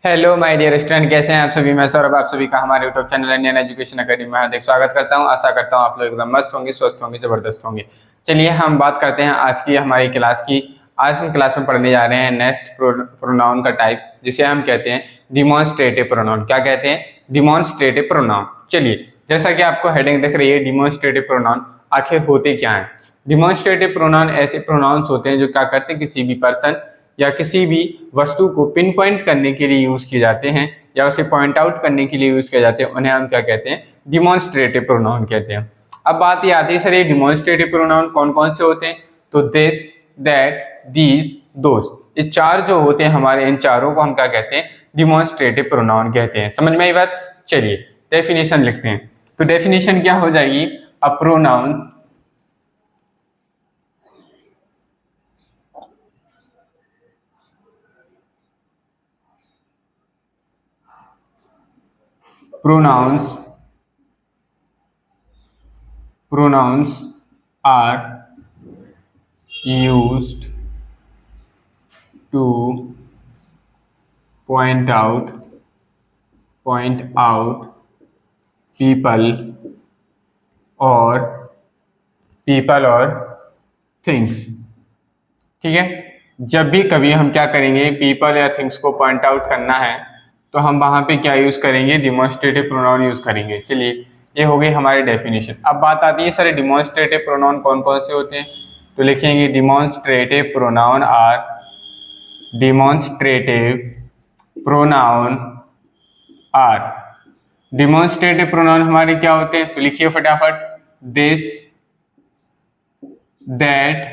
Hello my dear student, कैसे हैं आप सभी। मैं सौरभ, आप सभी का हमारे YouTube channel Indian education academy में हार्दिक स्वागत करता हूं। आशा करता हूं आप लोग एकदम मस्त होंगे, स्वस्थ होंगे, जबरदस्त होंगे। चलिए हम बात करते हैं आज की हमारी क्लास की। आज हम क्लास में पढ़ने जा रहे हैं नेक्स्ट प्रोनाउन का टाइप, जिसे हम कहते हैं डिमॉन्स्ट्रेटिव प्रोनाउन। क्या कहते हैं? Demonstrative pronoun. चलिए, जैसा कि आपको हेडिंग दिख रही है डिमॉन्स्ट्रेटिव प्रोनाउन, आखिर होते क्या है? डिमॉन्स्ट्रेटिव प्रोनाउन ऐसे प्रोनाउंस होते हैं जो क्या करते हैं, किसी भी पर्सन या किसी भी वस्तु को पिन पॉइंट करने के लिए यूज किए जाते हैं या उसे पॉइंट आउट करने के लिए यूज किए जाते हैं। उन्हें हम क्या कहते हैं? डिमॉन्स्ट्रेटिव प्रोनाउन कहते हैं। अब बात ये आती है, सर ये डिमॉन्स्ट्रेटिव प्रोनाउन कौन कौन से होते हैं? तो दिस, दैट, दीज, दोस, ये चार जो होते हैं हमारे, इन चारों को हम क्या कहते हैं? डिमॉन्स्ट्रेटिव प्रोनाउन कहते हैं। समझ में आई बात? चलिए डेफिनेशन लिखते हैं। तो डेफिनेशन क्या हो जाएगी? A pronoun pronouns are used to point out people or things। ठीक है, जब भी कभी हम क्या करेंगे, पीपल या थिंग्स को पॉइंट आउट करना है तो हम वहां पे क्या यूज करेंगे? डिमॉन्स्ट्रेटिव प्रोनाउन यूज करेंगे। चलिए, ये हो गई हमारी डेफिनेशन। अब बात आती है, सर डिमॉन्स्ट्रेटिव प्रोनाउन कौन कौन से होते हैं? तो लिखेंगे demonstrative pronoun are demonstrative pronoun हमारे क्या होते हैं? तो लिखिए फटाफट, दिस, दैट,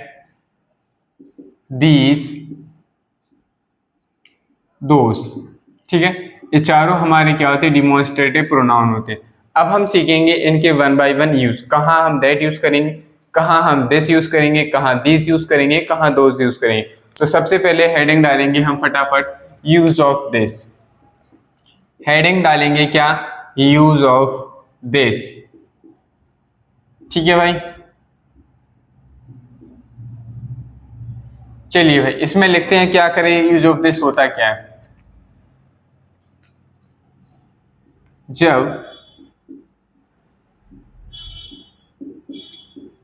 दीज, दोस। ठीक है, ये चारों हमारे क्या होते हैं? डिमॉन्स्ट्रेटिव प्रोनाउन होते हैं। अब हम सीखेंगे इनके वन बाय वन यूज। कहाँ हम दैट यूज करेंगे, कहाँ हम दिस यूज करेंगे, कहाँ दीज यूज करेंगे, कहाँ दोस यूज करेंगे। तो सबसे पहले हेडिंग डालेंगे हम फटाफट, यूज ऑफ दिस। हेडिंग डालेंगे क्या? Use of this. ठीक है भाई, चलिए भाई इसमें लिखते हैं क्या करें, यूज ऑफ दिस होता क्या है। जब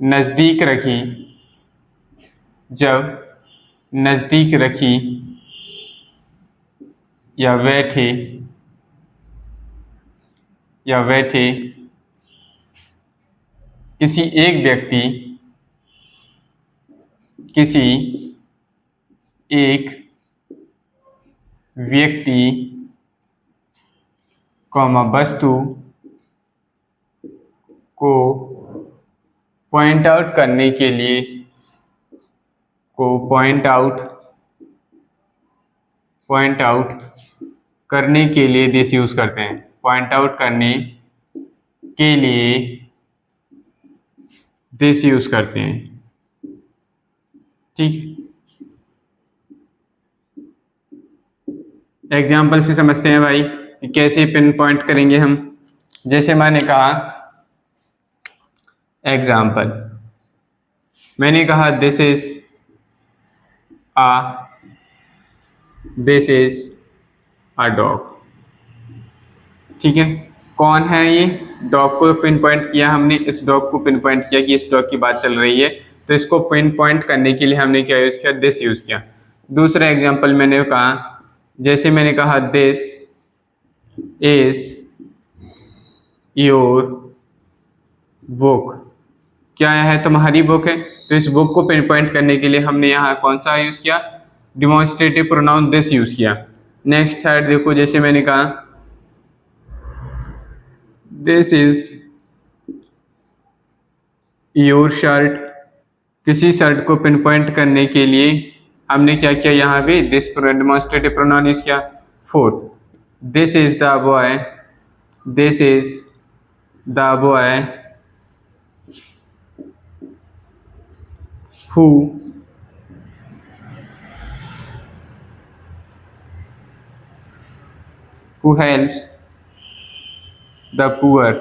नजदीक रखी या बैठे किसी एक व्यक्ति वस्तु को पॉइंट आउट करने के लिए दिस यूज करते हैं। पॉइंट आउट करने के लिए दिस यूज करते हैं। ठीक, एग्जाम्पल से समझते हैं भाई कि कैसे पिन पॉइंट करेंगे हम। जैसे मैंने कहा एग्जाम्पल, मैंने कहा दिस इज अ डॉग। ठीक है, कौन है ये? डॉग को पिन पॉइंट किया हमने, इस डॉग को पिन पॉइंट किया कि इस डॉग की बात चल रही है, तो इसको पिन पॉइंट करने के लिए हमने क्या यूज किया? दिस यूज किया। दूसरा एग्जाम्पल मैंने कहा, जैसे मैंने कहा दिस इज योर बुक। क्या है? तुम्हारी बुक है। तो इस बुक को पिन पॉइंट करने के लिए हमने यहाँ कौन सा यूज किया? डिमॉन्स्ट्रेटिव प्रोनाउन दिस यूज किया। नेक्स्ट थर्ड देखो, जैसे मैंने कहा दिस इज योर शर्ट। किसी शर्ट को पिन पॉइंट करने के लिए हमने क्या किया? यहाँ पे दिस डिमॉन्स्ट्रेटिव प्रोनाउन यूज किया। Fourth, this is the boy who helps the poor।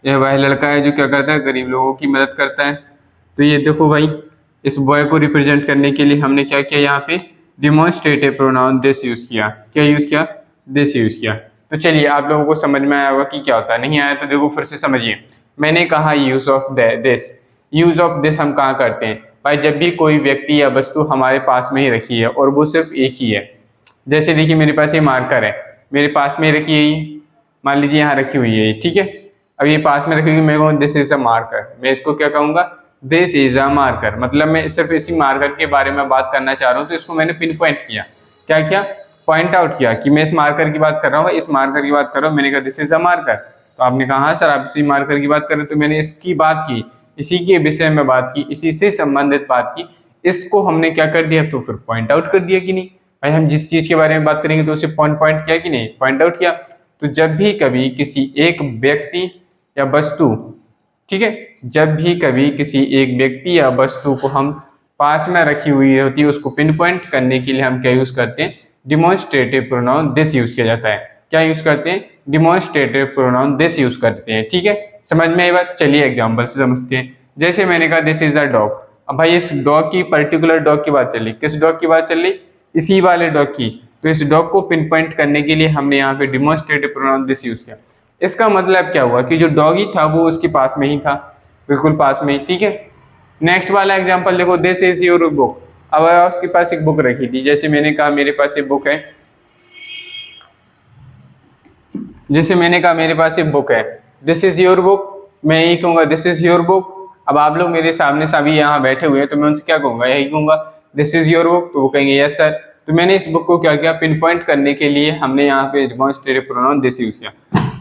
यह वह लड़का है जो क्या करता है? गरीब लोगों की मदद करता है। तो ये देखो भाई, इस बॉय को रिप्रेजेंट करने के लिए हमने क्या किया? यहाँ पे डिमॉन्स्ट्रेटिव प्रोनाउन दिस यूज किया। क्या यूज किया? दिस यूज किया। तो चलिए आप लोगों को समझ में आया होगा कि क्या होता है। नहीं आया तो देखो फिर से समझिए। मैंने कहा use of this. Use of this हम कहाँ करते हैं भाई? जब भी कोई व्यक्ति या वस्तु हमारे पास में ही रखी है और वो सिर्फ एक ही है। जैसे देखिए मेरे पास ये मार्कर है, मेरे पास में रखी है ये, मान लीजिए यहाँ रखी हुई है, ठीक है। अब ये पास में रखी हुई, मैं कहूँ दिस इज अ मार्कर, मैं इसको क्या कहूँगा? This is a marker. मतलब मैं सिर्फ इसी मार्कर के बारे में बात करना चाह रहा हूँ, तो इसको मैंने पिन पॉइंट किया। क्या किया? पॉइंट आउट किया कि मैं इस मार्कर की बात कर रहा हूँ, इस मार्कर की बात कर रहा हूँ। मैंने कहा दिस इज अ मार्कर, तो आपने कहा हाँ सर आप इसी मार्कर की बात कर रहे हैं, तो मैंने इसकी बात की, इसी के विषय में बात की, इसी से संबंधित बात की। इसको हमने क्या कर दिया? तो फिर पॉइंट आउट कर दिया कि नहीं भाई? हम जिस चीज के बारे में बात करेंगे तो उसे पॉइंट किया कि नहीं? पॉइंट आउट किया। तो जब भी कभी किसी एक व्यक्ति या वस्तु, ठीक है, जब भी कभी किसी एक व्यक्ति या वस्तु को हम पास में रखी हुई होती है, उसको पिन पॉइंट करने के लिए हम क्या यूज करते हैं? डिमॉन्स्ट्रेटिव प्रोनाउन दिस यूज किया जाता है। क्या यूज करते हैं? डिमॉन्स्ट्रेटिव प्रोनाउन दिस यूज करते हैं। ठीक है, समझ में आई बात? चलिए एग्जांपल से समझते हैं। जैसे मैंने कहा दिस इज अ डॉग। अब भाई इस डॉग की, पर्टिकुलर डॉग की बात चल रही, किस डॉग की बात चल रही? इसी वाले डॉग की। तो इस डॉग को पिन पॉइंट करने के लिए हमने यहाँ पे डिमॉन्स्ट्रेटिव प्रोनाउन दिस यूज किया। इसका मतलब क्या हुआ कि जो डॉगी था वो उसके पास में ही था, बिल्कुल पास में ही। ठीक है, नेक्स्ट वाला एग्जांपल देखो, दिस इज योर बुक। अब उसके पास एक बुक रखी थी, जैसे मैंने कहा मेरे पास एक बुक है, जैसे मैंने कहा मेरे पास एक बुक है, दिस इज योर बुक। मैं यही कहूंगा दिस इज योर बुक। अब आप लोग मेरे सामने सभी यहाँ बैठे हुए हैं, तो मैं उनसे क्या कहूंगा? यही कहूंगा दिस इज योर बुक। तो वो कहेंगे यस सर। तो मैंने इस बुक को क्या किया? पिन पॉइंट करने के लिए हमने यहाँ पे डिमॉन्स्ट्रेटिव प्रोनाउन दिस यूज किया।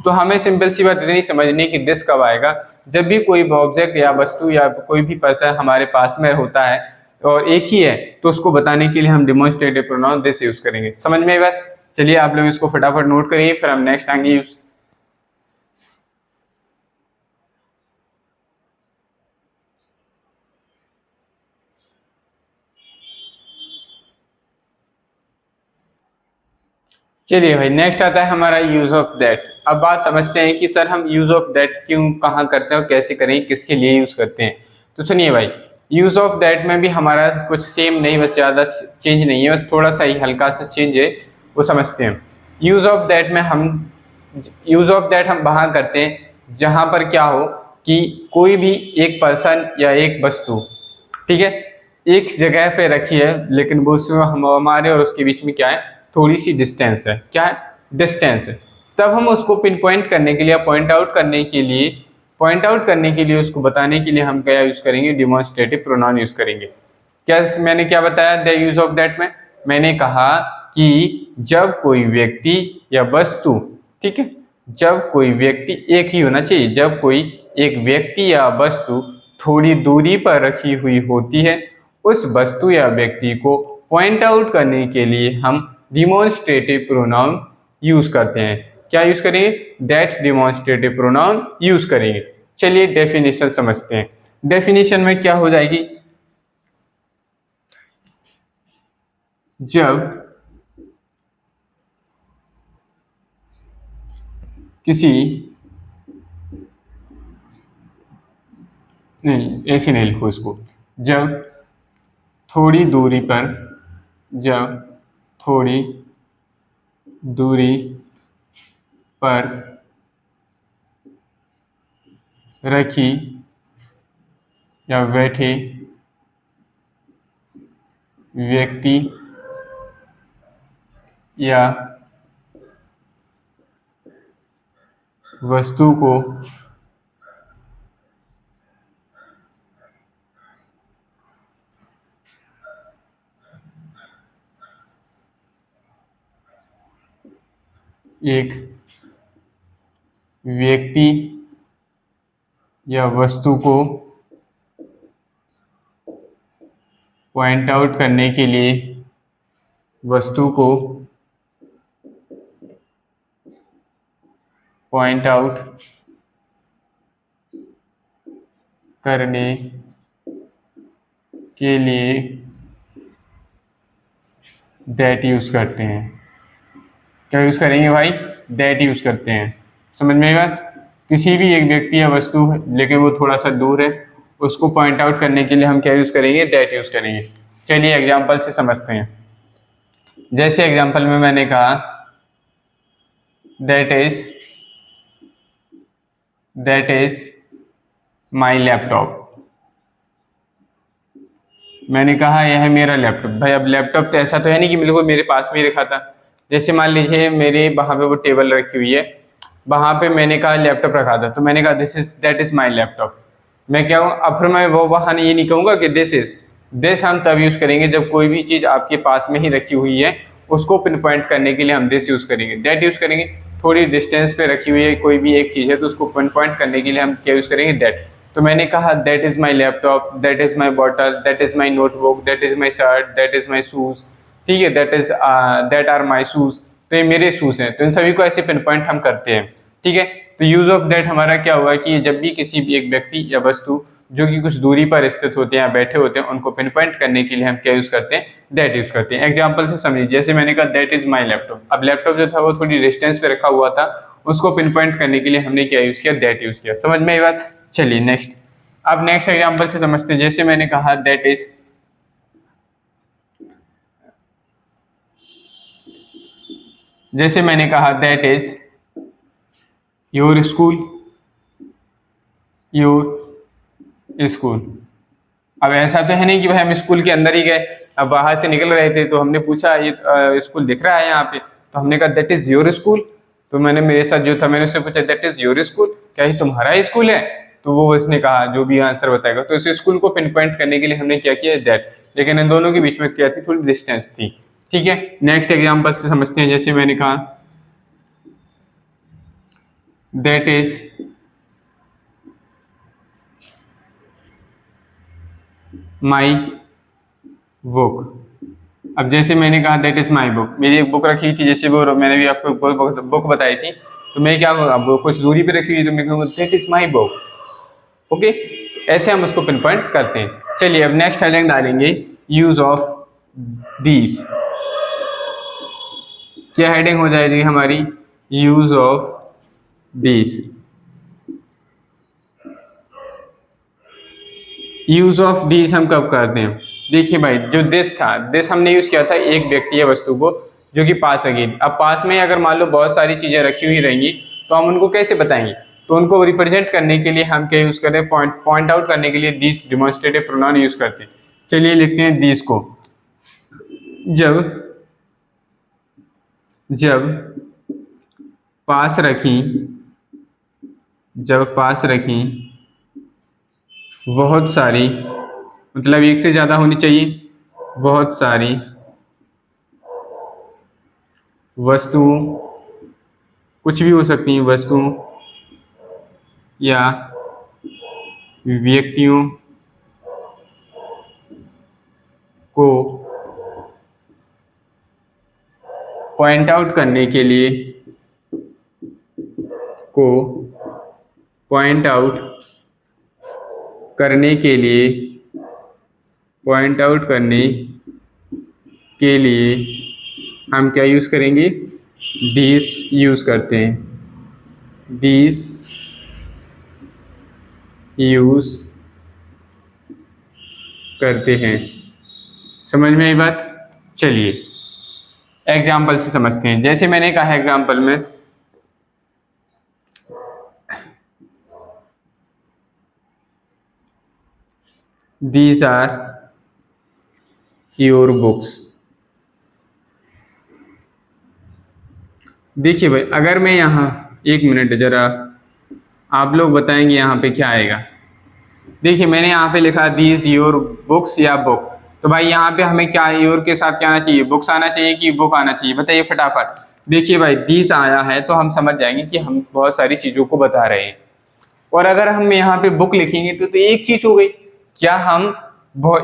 तो हमें सिंपल सी बात इतनी समझनी कि दिस कब आएगा? जब भी कोई ऑब्जेक्ट या वस्तु या कोई भी पर्सन हमारे पास में होता है और एक ही है, तो उसको बताने के लिए हम डिमॉन्स्ट्रेटिव प्रोनाउन दिस यूज करेंगे। समझ में आई बात? चलिए आप लोग इसको फटाफट नोट करिए, फिर हम नेक्स्ट आएंगे यूज। चलिए भाई, नेक्स्ट आता है हमारा यूज ऑफ दैट। अब बात समझते हैं कि सर हम यूज ऑफ दैट क्यों, कहाँ करते हैं और कैसे करें, किसके लिए यूज करते हैं। तो सुनिए भाई, यूज ऑफ दैट में भी हमारा कुछ सेम नहीं, बस ज़्यादा चेंज नहीं है, बस थोड़ा सा ही हल्का सा चेंज है, वो समझते हैं। यूज ऑफ दैट में हम यूज ऑफ दैट हम वहाँ करते हैं जहाँ पर क्या हो कि कोई भी एक पर्सन या एक वस्तु, ठीक है, एक जगह पे रखी है, लेकिन वो हमारे और उसके बीच में क्या है? थोड़ी सी डिस्टेंस है। क्या है? डिस्टेंस है। तब हम उसको पिन पॉइंट करने के लिए, पॉइंट आउट करने के लिए, उसको बताने के लिए हम क्या यूज करेंगे? डिमॉन्स्ट्रेटिव प्रोनाउन यूज करेंगे। क्या मैंने क्या बताया द यूज ऑफ दैट में? मैंने कहा कि जब कोई व्यक्ति या वस्तु, ठीक है, जब कोई व्यक्ति, एक ही होना चाहिए, जब कोई एक व्यक्ति या वस्तु थोड़ी दूरी पर रखी हुई होती है, उस वस्तु या व्यक्ति को पॉइंट आउट करने के लिए हम डिमॉन्स्ट्रेटिव प्रोनाउन यूज करते हैं। क्या यूज करेंगे? दैट डिमॉन्स्ट्रेटिव प्रोनाउन यूज करेंगे। चलिए डेफिनेशन समझते हैं। डेफिनेशन में क्या हो जाएगी? जब किसी, नहीं ऐसे नहीं लिखो इसको, जब थोड़ी दूरी पर, जब थोड़ी दूरी पर रखी या बैठे व्यक्ति या वस्तु को एक व्यक्ति या वस्तु को पॉइंट आउट करने के लिए, वस्तु को पॉइंट आउट करने के लिए दैट यूज करते हैं। क्या यूज करेंगे भाई? दैट यूज करते हैं। समझ में आई बात? किसी भी एक व्यक्ति या वस्तु है लेकिन वो थोड़ा सा दूर है, उसको पॉइंट आउट करने के लिए हम क्या यूज करेंगे? दैट यूज करेंगे। चलिए एग्जांपल से समझते हैं। जैसे एग्जाम्पल में मैंने कहा दैट इज माई लैपटॉप। मैंने कहा यह है मेरा लैपटॉप। भाई अब लैपटॉप तो ऐसा तो है नहीं कि मेरे को मेरे पास में ही रखा था। जैसे मान लीजिए मेरे वहाँ पे वो टेबल रखी हुई है, वहाँ पे मैंने कहा लैपटॉप रखा था, तो मैंने कहा दैट इज माई लैपटॉप। मैं क्या हूँ, अब फिर मैं वो वहाँ ये नहीं कहूँगा कि दिस हम तब यूज़ करेंगे जब कोई भी चीज़ आपके पास में ही रखी हुई है, उसको पिन पॉइंट करने के लिए हम दिस यूज़ करेंगे, दैट यूज़ करेंगे। थोड़ी डिस्टेंस पे रखी हुई है कोई भी एक चीज़ है तो उसको पिन पॉइंट करने के लिए हम क्या यूज़ करेंगे, दैट। तो मैंने कहा that is my laptop, that is my bottle, that is my notebook, that is my shirt, that is my shoes. ठीक है, दैट आर माई शूज़। तो ये मेरे शूज़ हैं। तो इन सभी को ऐसे पिन पॉइंट हम करते हैं। ठीक है, तो यूज़ ऑफ दैट हमारा क्या हुआ कि जब भी किसी भी एक व्यक्ति या वस्तु जो कि कुछ दूरी पर स्थित होते हैं या बैठे होते हैं, उनको पिन पॉइंट करने के लिए हम क्या यूज़ करते हैं, दैट यूज़ करते हैं। एग्जाम्पल से समझिए, जैसे मैंने कहा दैट इज़ माई लैपटॉप। अब लैपटॉप जो था वो थोड़ी डिस्टेंस पे रखा हुआ था, उसको पिन पॉइंट करने के लिए हमने क्या यूज़ किया, दैट यूज़ किया। समझ में आई बात? चलिए नेक्स्ट। अब नेक्स्ट एग्जाम्पल से समझते हैं। जैसे मैंने कहा दैट इज योर स्कूल। अब ऐसा तो है नहीं कि भाई हम स्कूल के अंदर ही गए, अब बाहर से निकल रहे थे तो हमने पूछा ये स्कूल दिख रहा है यहाँ पे, तो हमने कहा दैट इज योर स्कूल। तो मैंने मेरे साथ जो था मैंने उससे पूछा दैट इज योर स्कूल, क्या ये तुम्हारा स्कूल है? तो वो उसने कहा जो भी आंसर बताएगा। तो इस स्कूल को पिन पॉइंट करने के लिए हमने क्या किया, दैट। लेकिन इन दोनों के बीच में क्या थी, थोड़ी डिस्टेंस थी। ठीक है, नेक्स्ट एग्जाम्पल से समझते हैं। जैसे मैंने कहा दैट इज माई बुक। अब जैसे मैंने कहा दैट इज माई बुक, मेरी एक बुक रखी थी, जैसे वो मैंने भी आपको बुक बताई थी, तो मैं क्या कहूँगा, वो कुछ दूरी पे रखी हुई तो मैं कहूँगा that is my book. Okay, ऐसे हम उसको पिन पॉइंट करते हैं। चलिए अब नेक्स्ट हेडिंग डालेंगे, यूज ऑफ दीज। क्या हेडिंग हो जाएगी हमारी, use of these. Use of these हम कब करते हैं? देखिए भाई, जो दिस था, दिस हमने यूज किया था एक व्यक्ति या वस्तु को जो कि पास रखी। अब पास में अगर मान लो बहुत सारी चीजें रखी हुई रहेंगी तो हम उनको कैसे बताएंगे? तो उनको रिप्रेजेंट करने के लिए हम क्या यूज करें, पॉइंट आउट करने के लिए दिस डिमॉन्स्ट्रेटिव प्रोनाउन यूज करते हैं। चलिए लिखते हैं दिस को। जब पास रखी बहुत सारी, मतलब एक से ज्यादा होनी चाहिए, बहुत सारी वस्तुओं, कुछ भी हो सकती हैं वस्तुओं या व्यक्तियों को पॉइंट आउट करने के लिए हम क्या यूज करेंगे, दिस यूज करते हैं। दिस यूज करते हैं। समझ में आई बात? चलिए एग्जाम्पल से समझते हैं। जैसे मैंने कहा एग्जाम्पल में, दीज आर योर बुक्स। देखिए भाई, अगर मैं यहाँ, एक मिनट जरा, आप लोग बताएंगे यहाँ पे क्या आएगा। देखिए मैंने यहाँ पे लिखा दीज योर बुक्स या बुक, तो भाई यहाँ पे हमें क्या, योर के साथ क्या आना चाहिए, बुक्स आना चाहिए कि बुक आना चाहिए? बताइए फटाफट। देखिए भाई, दीज आया है तो हम समझ जाएंगे कि हम बहुत सारी चीज़ों को बता रहे हैं। और अगर हम यहाँ पे बुक लिखेंगे तो एक चीज़ हो गई। क्या हम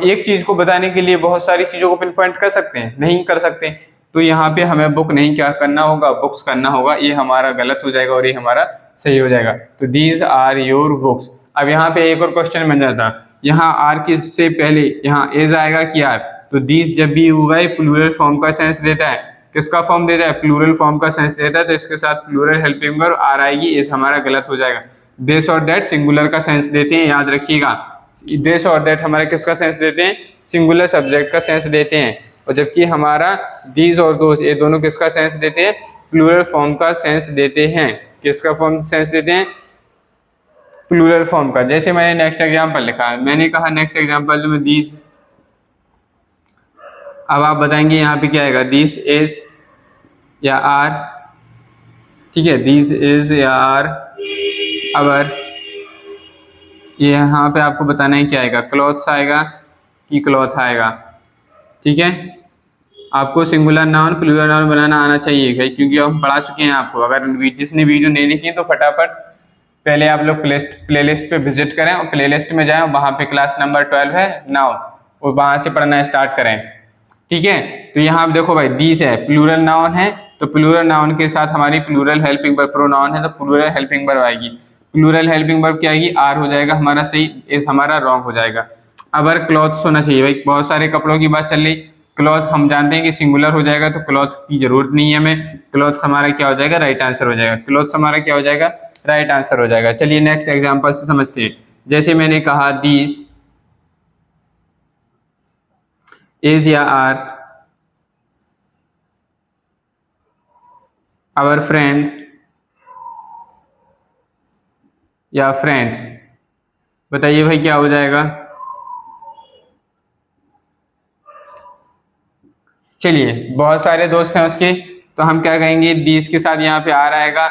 एक चीज़ को बताने के लिए बहुत सारी चीज़ों को पिन पॉइंट कर सकते हैं? नहीं कर सकते। तो यहाँ पे हमें बुक नहीं क्या करना होगा, बुक्स करना होगा। ये हमारा गलत हो जाएगा और ये हमारा सही हो जाएगा। तो दीज आर योर बुक्स। अब यहाँ पे एक और क्वेश्चन बन जाता, यहाँ आर के से पहले यहाँ एज आएगा कि आर, तो दीज जब भी होगा प्लूरल फॉर्म का सेंस देता है। किसका फॉर्म देता है? प्लूरल फॉर्म का सेंस देता है। तो इसके साथ प्लूरल हेल्पिंग वर्ब आर आएगी, एज हमारा गलत हो जाएगा। दिस और दैट सिंगुलर का सेंस देते हैं, याद रखिएगा। दिस और दैट हमारे किसका सेंस देते हैं? सिंगुलर सब्जेक्ट का सेंस देते हैं। और जबकि हमारा दीज और दोज ये दोनों किसका सेंस देते हैं, प्लूरल फॉर्म का सेंस देते हैं। किसका फॉर्म सेंस देते हैं, प्लूरल फॉर्म का। जैसे मैंने नेक्स्ट एग्जांपल लिखा है, मैंने कहा नेक्स्ट एग्जांपल में दीज, अब आप बताएंगे यहाँ पे क्या आएगा, दिस इज या आर, ठीक है, दिस इज या आर। अगर ये यहाँ पे आपको बताना है क्या आएगा, क्लॉथ्स आएगा कि क्लॉथ आएगा, ठीक है। आपको सिंगुलर नाउन प्लूरल नाउन बनाना आना चाहिए भाई, क्योंकि हम पढ़ा चुके हैं आपको। अगर जिसने वीडियो नहीं देखी तो फटाफट पहले आप लोग प्लेलिस्ट पे विजिट करें और प्लेलिस्ट में जाएं, वहाँ पे क्लास नंबर 12 है नाउन, और वहाँ से पढ़ना स्टार्ट करें, ठीक है। तो यहाँ आप देखो भाई, दीस है प्लूरल नाउन है, तो प्लूरल नाउन के साथ हमारी प्लूरल हेल्पिंग वर्ब प्रोनाउन है, तो प्लूरल हेल्पिंग वर्ब आएगी। प्लूरल हेल्पिंग वर्ब क्या आएगी, आर हो जाएगा हमारा सही, इज हमारा रॉन्ग हो जाएगा। अगर क्लॉथ्स होना चाहिए भाई, बहुत सारे कपड़ों की बात चल रही, क्लॉथ हम जानते हैं कि सिंगुलर हो जाएगा, तो क्लॉथ की जरूरत नहीं है हमें, क्लॉथ हमारा क्या हो जाएगा, राइट आंसर हो जाएगा। क्लॉथ हमारा क्या हो जाएगा, राइट आंसर हो जाएगा। चलिए नेक्स्ट एग्जांपल से समझते हैं। जैसे मैंने कहा दीस इज या आर आवर फ्रेंड या फ्रेंड्स, बताइए भाई क्या हो जाएगा। चलिए बहुत सारे दोस्त हैं उसके, तो हम क्या कहेंगे, दीस के साथ यहाँ पे आर आएगा,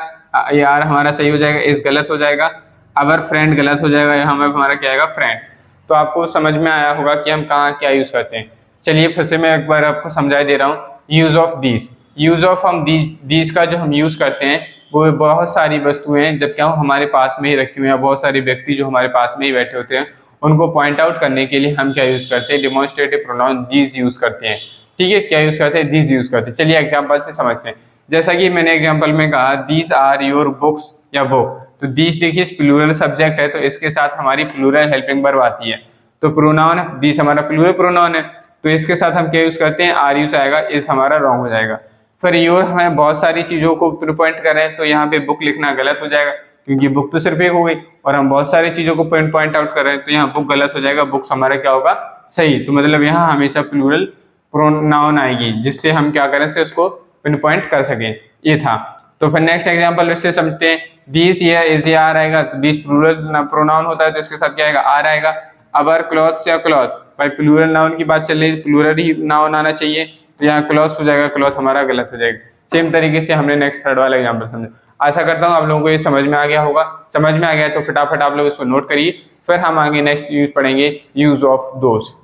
ये आर हमारा सही हो जाएगा, इस गलत हो जाएगा, अवर फ्रेंड गलत हो जाएगा, यहाँ पे हमारा क्या आएगा, फ्रेंड्स। तो आपको समझ में आया होगा कि हम कहाँ क्या यूज करते हैं। चलिए फिर से मैं एक बार आपको समझा दे रहा हूँ। Use of these, use of हम दीस का जो हम यूज करते हैं वो बहुत सारी वस्तुएं हैं जब क्या हो हमारे पास में ही रखी हुई हैं, बहुत सारे व्यक्ति जो हमारे पास में ही बैठे होते हैं, उनको पॉइंट आउट करने के लिए हम क्या यूज करते हैं, डिमॉन्स्ट्रेटिव प्रोनाउन दीज यूज करते हैं, ठीक है। क्या यूज करते हैं, दीज यूज करते हैं। चलिए एग्जांपल से समझते हैं। जैसा कि मैंने एग्जांपल में कहा, दीज आर योर बुक्स या बुक, तो दीज देखिए प्लूरल सब्जेक्ट है, तो इसके साथ हमारी प्लूरल हेल्पिंग वर्ब आती है, तो प्रोनाउन है, दीज हमारा प्लूरल प्रोनाउन है, तो इसके साथ हम क्या यूज करते हैं, आर यूज आएगा, इस हमारा रॉन्ग हो जाएगा। फिर योर हमें बहुत सारी चीजों को पॉइंट करें, तो यहाँ पे बुक लिखना गलत हो जाएगा, क्योंकि बुक तो सिर्फ एक हो गई, और हम बहुत सारी चीजों को पॉइंट आउट कर रहे हैं, तो यहाँ बुक गलत हो जाएगा, बुक्स हमारा क्या होगा, सही। तो मतलब यहाँ हमेशा प्लूरल प्रोनाउन आएगी, जिससे हम क्या करें से उसको पिन पॉइंट कर सकें, ये था। तो फिर नेक्स्ट एग्जांपल इससे समझते हैं। दिस या इज या आर आएगा, तो दिस प्लूरल प्रोनाउन होता है, तो इसके साथ क्या आएगा, आर आएगा। अबर क्लॉथ्स या क्लॉथ, भाई प्लूरल नाउन की बात चल रही है, प्लूरल ही नाउन आना चाहिए, तो यहाँ क्लॉथ्स हो जाएगा, क्लॉथ हमारा गलत हो जाएगा। सेम तरीके से हमने नेक्स्ट थर्ड वाला एग्जांपल समझा। आशा करता हूँ आप लोगों को ये समझ में आ गया होगा। समझ में आ गया तो फटाफट आप लोग इसको नोट करिए, फिर हम आगे नेक्स्ट यूज पढ़ेंगे, यूज ऑफ दोस।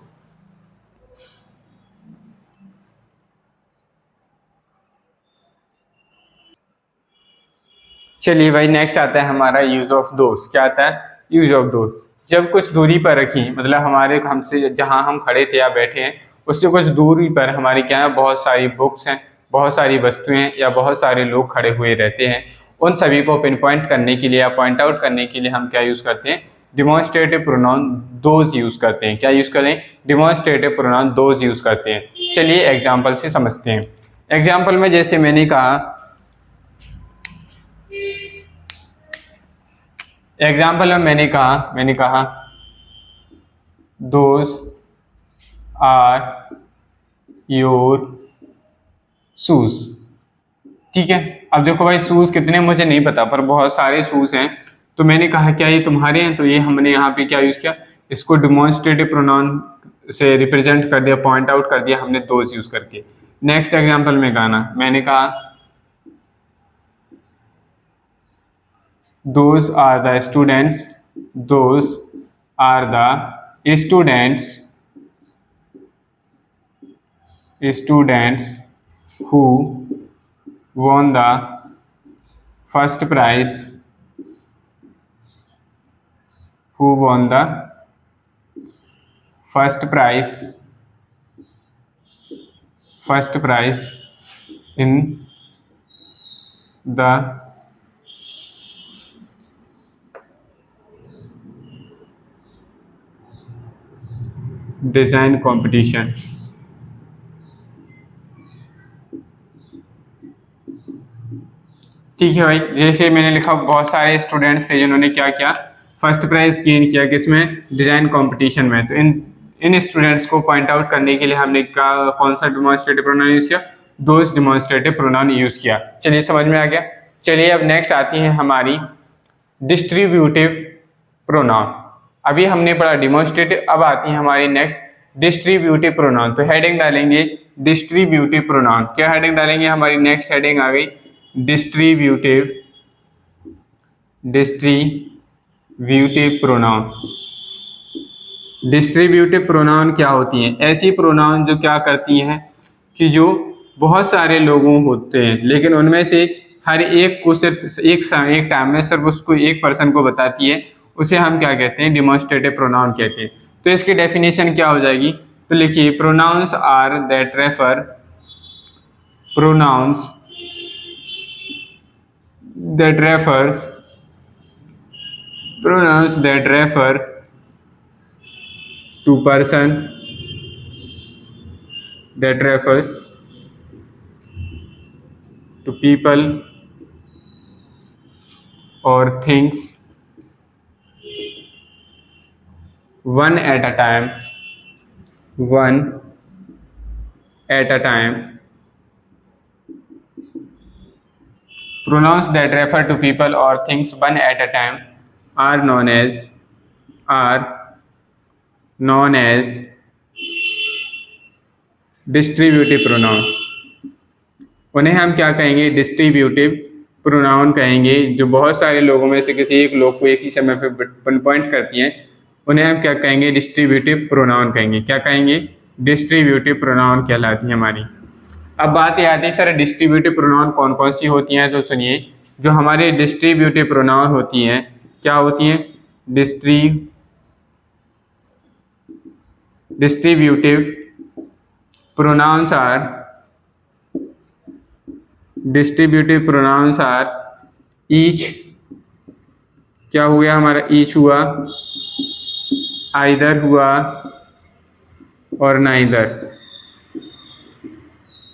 चलिए भाई नेक्स्ट आता है हमारा यूज ऑफ दोस। क्या आता है, यूज ऑफ दोस। जब कुछ दूरी पर रखी, मतलब हमारे हमसे जहां हम खड़े थे या बैठे हैं उससे कुछ दूरी पर हमारी क्या है, बहुत सारी बुक्स हैं, बहुत सारी वस्तुएं हैं, या बहुत सारे लोग खड़े हुए रहते हैं, उन सभी को पिन पॉइंट करने के लिए या पॉइंट आउट करने के लिए हम क्या यूज करते हैं, डिमॉन्स्ट्रेटिव प्रोनाउन दोज यूज करते हैं। क्या यूज करें, डिमॉन्स्ट्रेटिव प्रोनाउन दोज यूज करते हैं। चलिए एग्जाम्पल से समझते हैं। एग्जाम्पल में जैसे मैंने कहा, एग्जाम्पल में मैंने कहा दोज आर योर शूज, ठीक है। अब देखो भाई शूज कितने मुझे नहीं पता, पर बहुत सारे शूज हैं, तो मैंने कहा क्या ये तुम्हारे हैं, तो ये हमने यहाँ पे क्या यूज किया, इसको डिमॉन्स्ट्रेटिव प्रोनाउन से रिप्रेजेंट कर दिया, पॉइंट आउट कर दिया हमने दोज यूज करके। नेक्स्ट एग्जाम्पल में गाना, मैंने कहा those are the students, those are the students who won the first prize, who won the first prize in the design competition. ठीक है भाई, जैसे मैंने लिखा बहुत सारे स्टूडेंट्स थे जिन्होंने क्या किया, फर्स्ट प्राइज गेन किया, किसमें, डिजाइन कंपटीशन में। तो इन स्टूडेंट्स को पॉइंट आउट करने के लिए हमने कौन सा डिमॉन्स्ट्रेटिव प्रोनाउन यूज किया, दोज डिमॉन्स्ट्रेटिव प्रोनाउन यूज किया। चलिए समझ में आ गया। चलिए अब नेक्स्ट आती है हमारी डिस्ट्रीब्यूटिव प्रोनाउन। अभी हमने पढ़ा डिमॉन्स्ट्रेटिव, अब आती है हमारी नेक्स्ट डिस्ट्रीब्यूटिव प्रोनाउन। तो हेडिंग डालेंगे डिस्ट्रीब्यूटिव प्रोनाउन। क्या हेडिंग डालेंगे, हमारी नेक्स्ट हेडिंग आ गई डिस्ट्रीब्यूटिव प्रोनाउन। डिस्ट्रीब्यूटिव प्रोनाउन क्या होती हैं, ऐसी प्रोनाउन जो क्या करती हैं कि जो बहुत सारे लोगों होते हैं लेकिन उनमें से हर एक को सिर्फ एक टाइम में सिर्फ उसको एक पर्सन को बताती है, उसे हम क्या कहते हैं, डिमॉन्स्ट्रेटिव प्रोनाउन कहते हैं। तो इसकी डेफिनेशन क्या हो जाएगी, तो लिखिए pronouns are that refer pronouns that refer to person that refers to people or things one at a time pronouns that refer to people or things one at a time are known as distributive pronoun. उन्हें हम क्या कहेंगे, distributive pronoun कहेंगे। जो बहुत सारे लोगों में से किसी एक लोग को एक ही समय पे पॉइंट करती हैं, उन्हें हम क्या कहेंगे, डिस्ट्रीब्यूटिव प्रोनाउन कहेंगे। क्या कहेंगे, डिस्ट्रीब्यूटिव प्रोनाउन कहलाती है हमारी। अब बात ये आती है सर डिस्ट्रीब्यूटिव प्रोनाउन कौन कौन सी होती हैं। तो सुनिए, जो हमारे डिस्ट्रीब्यूटिव प्रोनाउन होती हैं क्या होती हैं, डिस्ट्रीब्यूटिव pronouns are each, क्या हो गया हमारा, each हुआ, either हुआ और neither।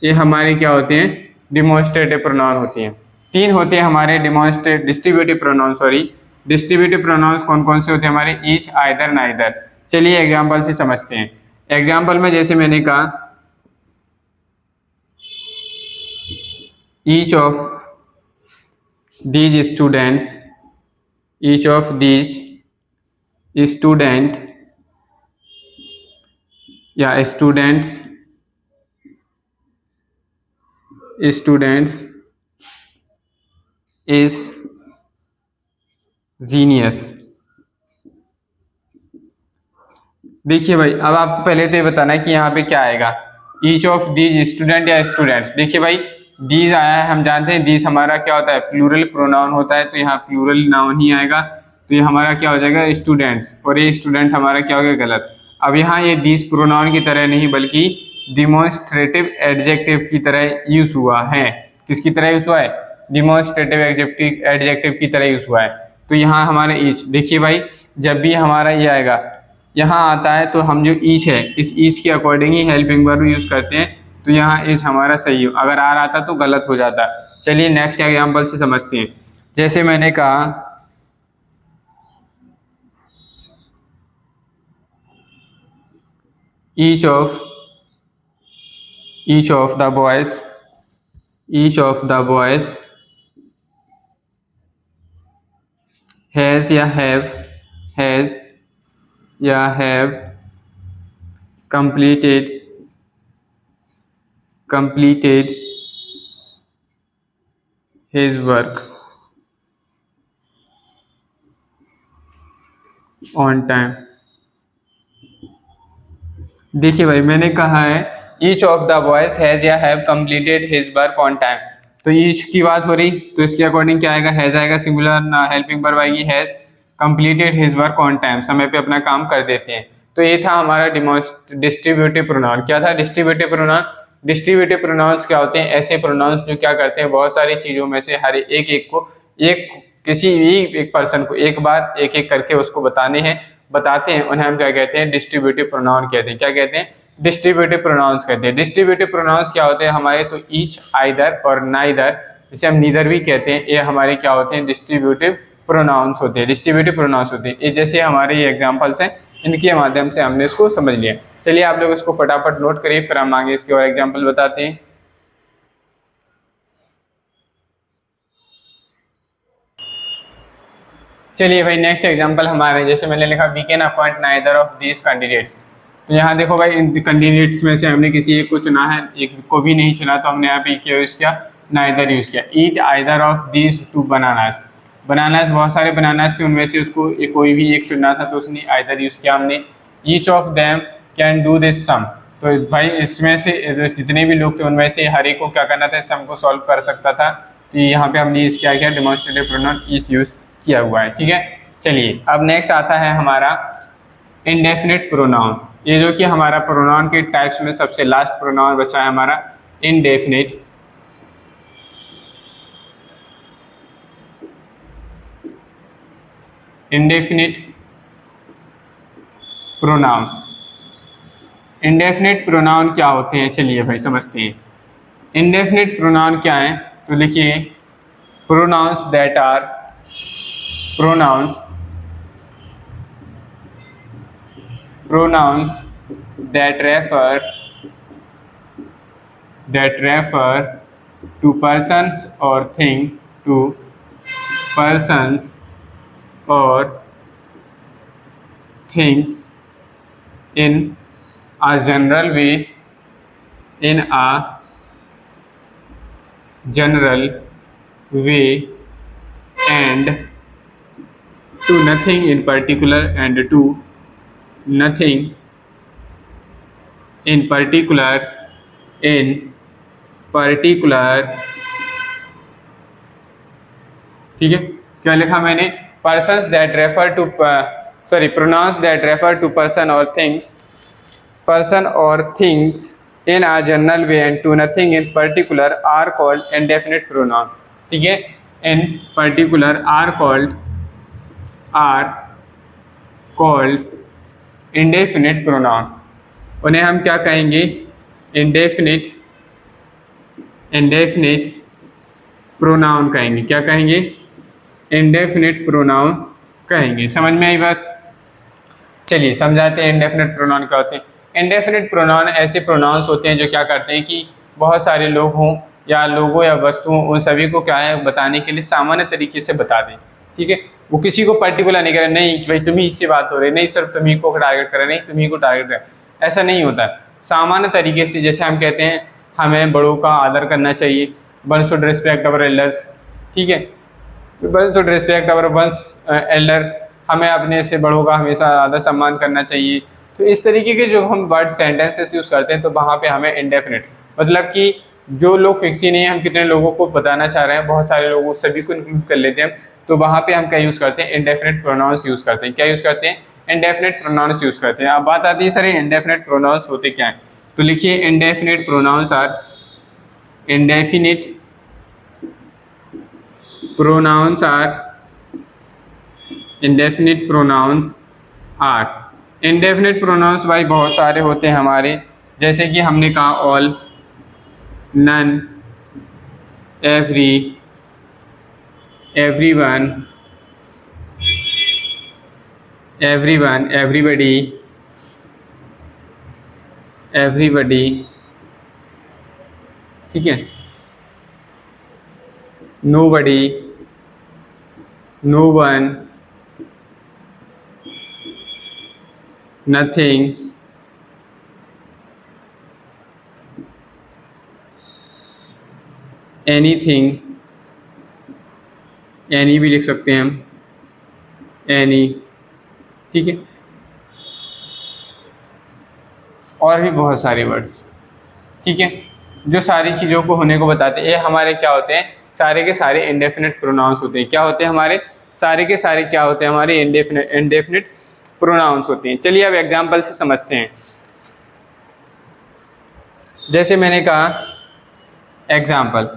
ये हमारे क्या होते हैं, डिमॉन्स्ट्रेटिव प्रोनाउन होती हैं। तीन होते हैं हमारे डिस्ट्रीब्यूटिव प्रोनाउन। डिस्ट्रीब्यूटिव प्रोनाउंस कौन कौन से होते हैं हमारे, each, either, neither। चलिए एग्जाम्पल से समझते हैं। एग्जाम्पल में जैसे मैंने कहा each of these student या students is genius। देखिए भाई, अब आपको पहले तो ये बताना है कि यहाँ पे क्या आएगा, each of these student या स्टूडेंट्स। देखिए भाई, दीज आया है, हम जानते हैं दीज हमारा क्या होता है, प्लूरल प्रोनाउन होता है, तो यहाँ प्लूरल नाउन ही आएगा। तो ये हमारा क्या हो जाएगा, स्टूडेंट्स, और ये स्टूडेंट हमारा क्या हो गया, गलत। अब यहाँ ये दीज प्रोनाउन की तरह नहीं बल्कि डिमॉन्स्ट्रेटिव एडजेक्टिव की तरह यूज हुआ है। किसकी तरह यूज हुआ है, डिमॉन्स्ट्रेटिव एडजेक्टिव की तरह यूज हुआ है। तो यहाँ हमारा ईच, देखिए भाई जब भी हमारा ये आएगा यहाँ आता है तो हम जो ईच है इस ईच के अकॉर्डिंग ही हेल्पिंग वर्ब यूज करते हैं। तो यहाँ इज हमारा सही हो, अगर आर आता तो गलत हो जाता। चलिए नेक्स्ट एग्जांपल से समझते हैं। जैसे मैंने कहा each of the boys has या have completed his work on time। देखिए भाई, मैंने कहा है each of the boys has या have completed his work on time। तो each की बात हो रही, तो इसके अकॉर्डिंग क्या आएगा, has आएगा, सिंगुलर हेल्पिंग वर्ब आएगी has completed his work on time, समय पे अपना काम कर देते हैं। तो ये था हमारा डिस्ट्रीब्यूटिव प्रोनाउन। क्या था, डिस्ट्रीब्यूटिव प्रोनाउन। डिस्ट्रीब्यूटिव प्रोनाउंस क्या होते हैं, ऐसे प्रोनाउंस जो क्या करते हैं, बहुत सारी चीज़ों में से हर एक को किसी भी एक पर्सन को एक बार एक एक करके उसको बताते हैं, उन्हें हम क्या कहते हैं, डिस्ट्रीब्यूटिव प्रोनाउन कहते हैं। क्या कहते हैं, डिस्ट्रीब्यूटिव प्रोनाउंस कहते हैं। डिस्ट्रीब्यूटिव प्रोनाउंस क्या होते हैं हमारे, तो ईच, आइदर और नाइदर, जिसे हम नीदर भी कहते हैं, ये हमारे क्या होते हैं, डिस्ट्रीब्यूटिव प्रोनाउंस होते हैं। डिस्ट्रीब्यूटिव प्रोनाउंस होते हैं। ये जैसे हमारे ये एग्जांपल्स हैं, इनके माध्यम से हमने इसको समझ लिया। चलिए आप लोग इसको फटाफट नोट करिए, फिर हम आगे इसके और एग्जाम्पल बताते हैं। चलिए भाई नेक्स्ट एग्जांपल हमारे, जैसे मैंने लिखा we can appoint neither of these candidates. तो यहाँ देखो भाई इन कैंडिडेट्स में से हमने किसी एक को चुना है, एक को भी नहीं चुना, तो हमने यहाँ पे क्या यूज़ किया, नाइदर यूज़ किया। Eat either of these two bananas. Bananas बहुत सारे बनानास थे, उनमें से उसको कोई भी एक चुनना था, तो उसने आइदर यूज़ किया हमने। Each of them can do this sum. तो भाई इसमें से जितने भी लोग थे उनमें से हर एक को क्या करना था, सम को सॉल्व कर सकता था। तो यहाँ पे हमने इस क्या किया, डेमोन्स्ट्रेटिव प्रोनाउन इस यूज़ किया हुआ है। ठीक है, चलिए अब नेक्स्ट आता है हमारा इंडेफिनिट प्रोनाउन। ये जो कि हमारा प्रोनाउन के टाइप्स में सबसे लास्ट प्रोनाउन बचा है हमारा indefinite. Indefinite pronoun. Indefinite pronoun क्या होते हैं, चलिए भाई समझते हैं। इंडेफिनिट प्रोनाउन क्या है, तो लिखिए pronouns that are pronouns that refer to persons or things in a general way and to nothing in particular ठीक है, क्या लिखा मैंने, persons that refer to pronouns that refer to person or things in a general way and to nothing in particular are called indefinite pronoun। ठीक है, in particular are called indefinite pronoun। उन्हें हम क्या कहेंगे, indefinite प्रोनाउन कहेंगे। क्या कहेंगे, indefinite pronoun कहेंगे। समझ में आई बात? चलिए समझाते हैं इंडेफिनिट प्रोनाउन क्या होते हैं। इंडेफिनिट प्रोनाउन ऐसे प्रोनाउंस होते हैं जो क्या करते हैं कि बहुत सारे लोग हों या लोगों या वस्तुओं, उन सभी को क्या है बताने के लिए सामान्य तरीके से बता दें। ठीक है, वो किसी को पर्टिकुलर नहीं करे, नहीं भाई तुम ही इससे बात हो रही, नहीं सिर्फ तुम ही को टारगेट करे, नहीं तुम ही को टारगेट करे, ऐसा नहीं होता। सामान्य तरीके से जैसे हम कहते हैं हमें बड़ों का आदर करना चाहिए, one should respect our elders. ठीक है, one should respect our one's elder, हमें अपने से बड़ों का हमेशा आदर सम्मान करना चाहिए। तो इस तरीके के जो हम वर्ड सेंटेंसेस यूज़ करते हैं, तो वहाँ पे हमें इंडेफिनिट मतलब कि जो लोग फिक्स ही नहीं है, हम कितने लोगों को बताना चाह रहे हैं, बहुत सारे लोगों सभी को इंक्लूड कर लेते हैं, तो वहाँ पे हम क्या यूज़ करते हैं, इंडेफिनिट प्रोनाउंस यूज़ करते हैं। क्या यूज़ करते हैं, इंडेफिनिट प्रोनाउंस यूज़ करते हैं। अब बात आती है सर इंडेफिनिट प्रोनाउंस होते क्या हैं, तो लिखिए indefinite pronouns are indefinite pronouns are indefinite pronouns भाई बहुत सारे होते हैं हमारे, जैसे कि हमने कहा all, none, every, everyone, everybody. ठीक है, nobody, no one, nothing, anything, any भी लिख सकते हैं हम, एनी। ठीक है, और भी बहुत सारे वर्ड्स। ठीक है, जो सारी चीज़ों को होने को बताते हैं, ये हमारे क्या होते हैं, सारे के सारे इंडेफिनिट प्रोनाउंस होते हैं। क्या होते हैं हमारे, सारे के सारे क्या होते हैं हमारे, इंडेफिनिट प्रोनाउंस होते हैं। चलिए अब एग्जांपल से समझते हैं। जैसे मैंने कहा example,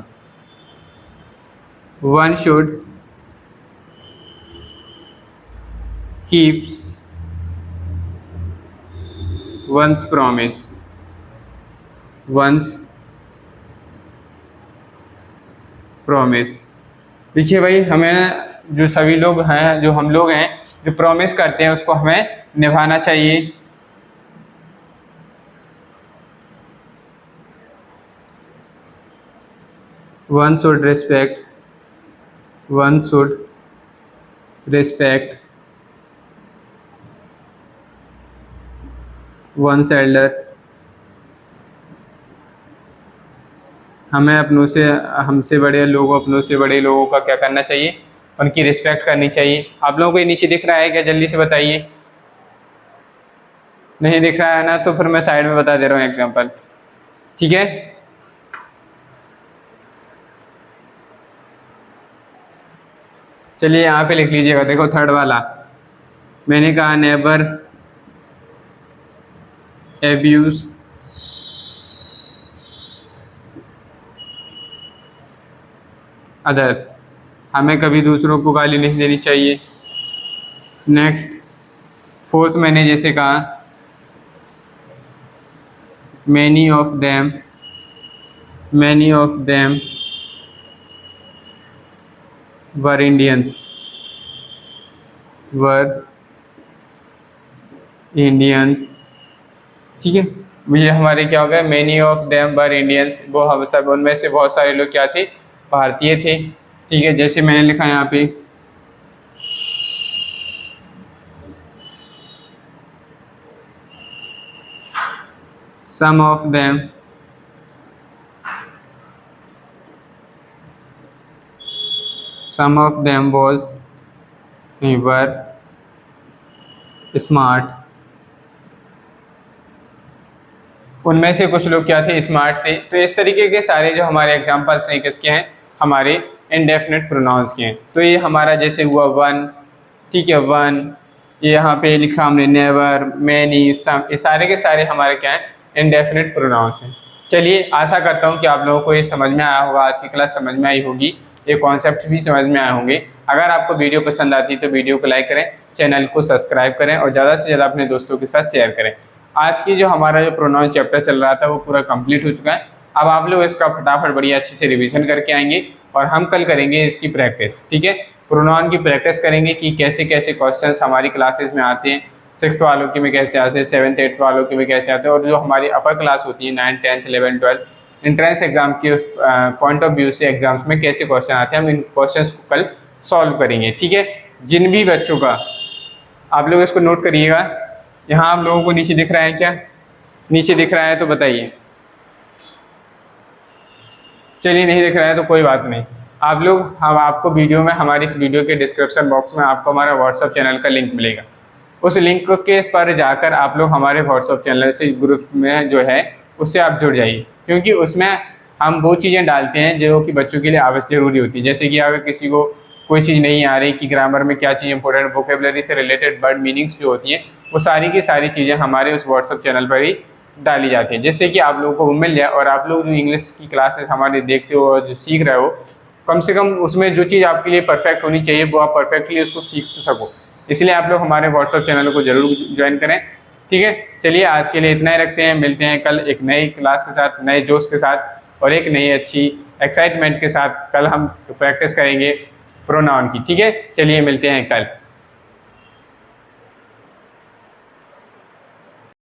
one should keeps one's promise, one's promise. देखिए भाई हमें जो सभी लोग हैं, जो हम लोग हैं जो प्रॉमिस करते हैं, उसको हमें निभाना चाहिए। One should respect one's elder. हमें हमसे बड़े लोगों का क्या करना चाहिए, उनकी रिस्पेक्ट करनी चाहिए। आप लोगों को ये नीचे दिख रहा है क्या, जल्दी से बताइए। नहीं दिख रहा है ना, तो फिर मैं साइड में बता दे रहा हूँ एग्जांपल, ठीक है। चलिए यहाँ पे लिख लीजिएगा, देखो थर्ड वाला मैंने कहा, नेबर एब्यूज अदर्स। हमें कभी दूसरों को गाली नहीं देनी चाहिए। नेक्स्ट, फोर्थ मैंने जैसे कहा, many of them were Indians, ठीक है। ये हमारे क्या हो गया, many of them were Indians, वो हम सब उनमें से बहुत सारे लोग क्या थे, भारतीय थे, ठीक है। जैसे मैंने लिखा यहाँ पे, सम ऑफ देम वर स्मार्ट, उनमें से कुछ लोग क्या थे, स्मार्ट थे। तो इस तरीके के सारे जो हमारे एग्जांपल्स हैं किसके हैं, हमारे इनडेफिनेट प्रोनाउंस के हैं। तो ये हमारा जैसे हुआ वन, ठीक है, वन, ये यहाँ पे लिखा हमने नेवर, मैनी, सम, ये सारे के सारे हमारे क्या हैं, इनडेफिनेट प्रोनाउंस हैं। चलिए, आशा करता हूँ कि आप लोगों को ये समझ में आया होगा, आज की क्लास समझ में आई होगी, ये कॉन्सेप्ट भी समझ में आए होंगे। अगर आपको वीडियो पसंद आती है तो वीडियो को लाइक करें, चैनल को सब्सक्राइब करें और ज़्यादा से ज़्यादा अपने दोस्तों के साथ शेयर करें। आज की जो हमारा जो प्रोनाउन चैप्टर चल रहा था वो पूरा कंप्लीट हो चुका है। अब आप लोग इसका फटाफट बढ़िया अच्छे से रिवीजन करके आएंगे और हम कल करेंगे इसकी प्रैक्टिस, ठीक है। प्रोनाउन की प्रैक्टिस करेंगे कि कैसे कैसे क्वेश्चंस हमारी क्लासेस में आते हैं, 6th वालों के में कैसे आते हैं, 7th 8th वालों के में कैसे आते हैं, और जो हमारी अपर क्लास होती है 9th 10th 11th 12th entrance exam के पॉइंट ऑफ व्यू से एग्जाम्स में कैसे क्वेश्चन आते हैं, हम इन क्वेश्चंस को कल सॉल्व करेंगे, ठीक है। जिन भी बच्चों का, आप लोग इसको नोट करिएगा, यहाँ आप लोगों को नीचे दिख रहा है क्या, नीचे दिख रहा है तो बताइए। चलिए नहीं दिख रहा है तो कोई बात नहीं, आप लोग, हम आपको वीडियो में, हमारी इस वीडियो के डिस्क्रिप्शन बॉक्स में आपको हमारा व्हाट्सअप चैनल का लिंक मिलेगा। उस लिंक के पर जाकर आप लोग हमारे व्हाट्सअप चैनल से ग्रुप में जो है उससे आप जुड़ जाइए, क्योंकि उसमें हम वो चीज़ें डालते हैं जो कि बच्चों के लिए आवश्यक ज़रूरी होती है। जैसे कि अगर किसी को कोई चीज़ नहीं आ रही कि ग्रामर में क्या चीज़ इंपॉर्टेंट, वोकेबलरी से रिलेटेड वर्ड मीनिंग्स जो होती हैं, वो सारी की सारी चीज़ें हमारे उस व्हाट्सअप चैनल पर ही डाली जाती हैं, जिससे कि आप लोगों को वो मिल जाए और आप लोग जो इंग्लिश की क्लासेस हमारे देखते हो और जो सीख रहे हो, कम से कम उसमें जो चीज़ आपके लिए परफेक्ट होनी चाहिए वो आप परफेक्टली उसको सीख तो सको। इसलिए आप लोग हमारे व्हाट्सअप चैनल को जरूर ज्वाइन करें, ठीक है। चलिए आज के लिए इतना ही रखते हैं, मिलते हैं कल एक नई क्लास के साथ, नए जोश के साथ और एक नई अच्छी एक्साइटमेंट के साथ। कल हम प्रैक्टिस करेंगे प्रोनाउन की, ठीक है। चलिए मिलते हैं कल।